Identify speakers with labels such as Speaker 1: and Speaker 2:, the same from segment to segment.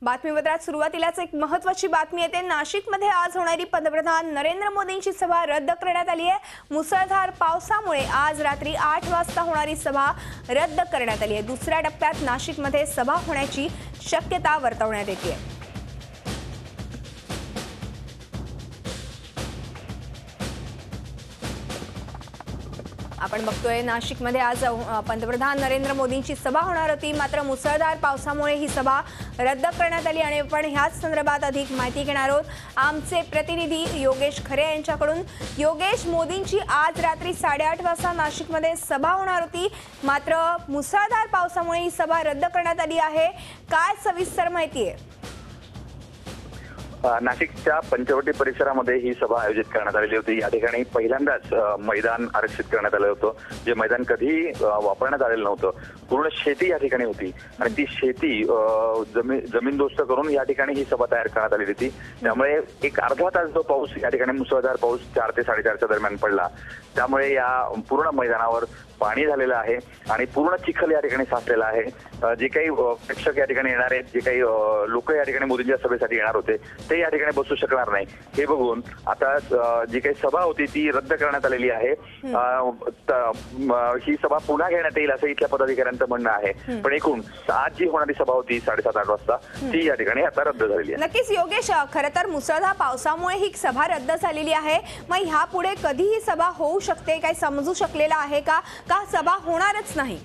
Speaker 1: बातमीपत्रात सुरुवातीलाच एक महत्त्वाची बातमी येते। नाशिकमध्ये आज होणारी पंतप्रधान नरेंद्र मोदींची सभा रद्द करण्यात आली आहे। मुसळधार पावसामुळे आज रात्री 8 वाजता होणारी सभा रद्द करण्यात आली आहे। दुसऱ्या टप्प्यात नाशिकमध्ये सभा होण्याची शक्यता वर्तवण्यात येते आहे। आपण बघतोय नाशिकमध्ये आज पंतप्रधान नरेंद्र मोदींची सभा होणार होती, मात्र मुसळधार पावसामुळे ही सभा रद्द करण्यात आली। आणि आपण ह्याच संदर्भात अधिक माहिती घेणार आहोत आमचे प्रतिनिधी योगेश खरे यांच्याकडून। योगेश, मोदींची आज रात्री 8:30 वाजता नाशिकमध्ये सभा होणार होती, मात्र मुसळधार पावसामुळे ही सभा रद्द करण्यात आली आहे। काय सविस्तर माहिती आहे?
Speaker 2: नाशिकच्या पंचवटी परिसरामध्ये ही सभा आयोजित करण्यात आलेली होती। या ठिकाणी पहिल्यांदाच मैदान आरक्षित करण्यात आलं होतं, जे मैदान कधी वापरण्यात आलेलं नव्हतं। पूर्ण शेती या ठिकाणी होती आणि ती शेती जमीनदोस्त करून या ठिकाणी ही सभा तयार करण्यात आलेली होती। त्यामुळे एक अर्धा तास जो पाऊस या ठिकाणी मुसळधार पाऊस 4 ते 4:30च्या दरम्यान पडला, त्यामुळे या पूर्ण मैदानावर पाणी झालेलं आहे आणि पूर्ण चिखल या ठिकाणी साचलेला आहे। जे काही प्रेक्षक या ठिकाणी येणार आहेत, जे काही लोक या ठिकाणी मोदींच्या सभेसाठी येणार होते, ते या ठिकाणी बसू शकणार नाही। हे बघून आता जी काही सभा होती ती रद्द करण्यात आलेली आहे। ही सभा पुन्हा घेण्यात येईल असं इथल्या पदाधिकाऱ्यांचं म्हणणं आहे। पण एकूण आज जी होणारी सभा होती 7:30-8 वाजता ती या ठिकाणी आता रद्द झालेली आहे।
Speaker 1: नक्कीच योगेश, खरं तर मुसळधार पावसामुळे ही सभा रद्द झालेली आहे। मग ह्यापुढे कधी ही सभा होऊ शकते, काय समजू शकलेलं आहे का सभा होणारच नाही?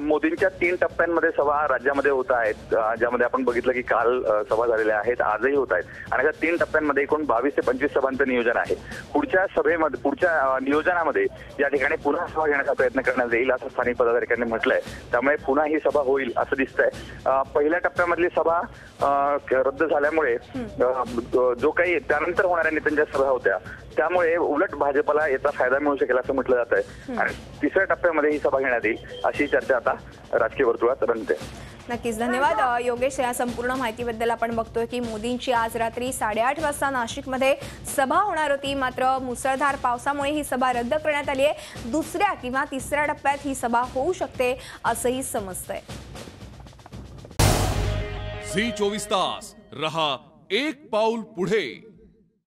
Speaker 2: मोदींच्या 3 टप्प्यांमध्ये सभा राज्यामध्ये होत आहेत, ज्यामध्ये आपण बघितलं की काल सभा झालेल्या आहेत, आजही होत आहेत आणि या 3 टप्प्यांमध्ये एकूण 22 ते 25 सभांचं नियोजन आहे। पुढच्या नियोजनामध्ये या ठिकाणी पुन्हा सभा घेण्याचा प्रयत्न करण्यात येईल असं स्थानिक पदाधिकाऱ्यांनी म्हटलंय। त्यामुळे पुन्हा ही सभा होईल असं दिसतंय। पहिल्या टप्प्यामधली सभा रद्द झाल्यामुळे जो काही त्यानंतर होणाऱ्या नेत्यांच्या सभा होत्या, त्यामुळे उलट भाजपला याचा फायदा मिळू शकेल असं म्हटलं जात आहे आणि तिसऱ्या टप्प्यामध्ये ही सभा घेण्यात येईल अशी चर्चा आता राजकीय वर्तुळात रंगते।
Speaker 1: नक्कीच धन्यवाद योगेश। या संपूर्ण माहितीबद्दल आपण बघतोय की मोदींची आज रात्री 8:30 वाजता नाशिकमध्ये सभा होणार होती, मात्र मुसळधार पावसामुळे ही सभा रद्द करण्यात आली आहे। दुसऱ्या किंवा तिसऱ्या टप्प्यात ही सभा होऊ शकते असंही समजतंय।
Speaker 3: झी 24 तास रहा एक पाऊल पुढे।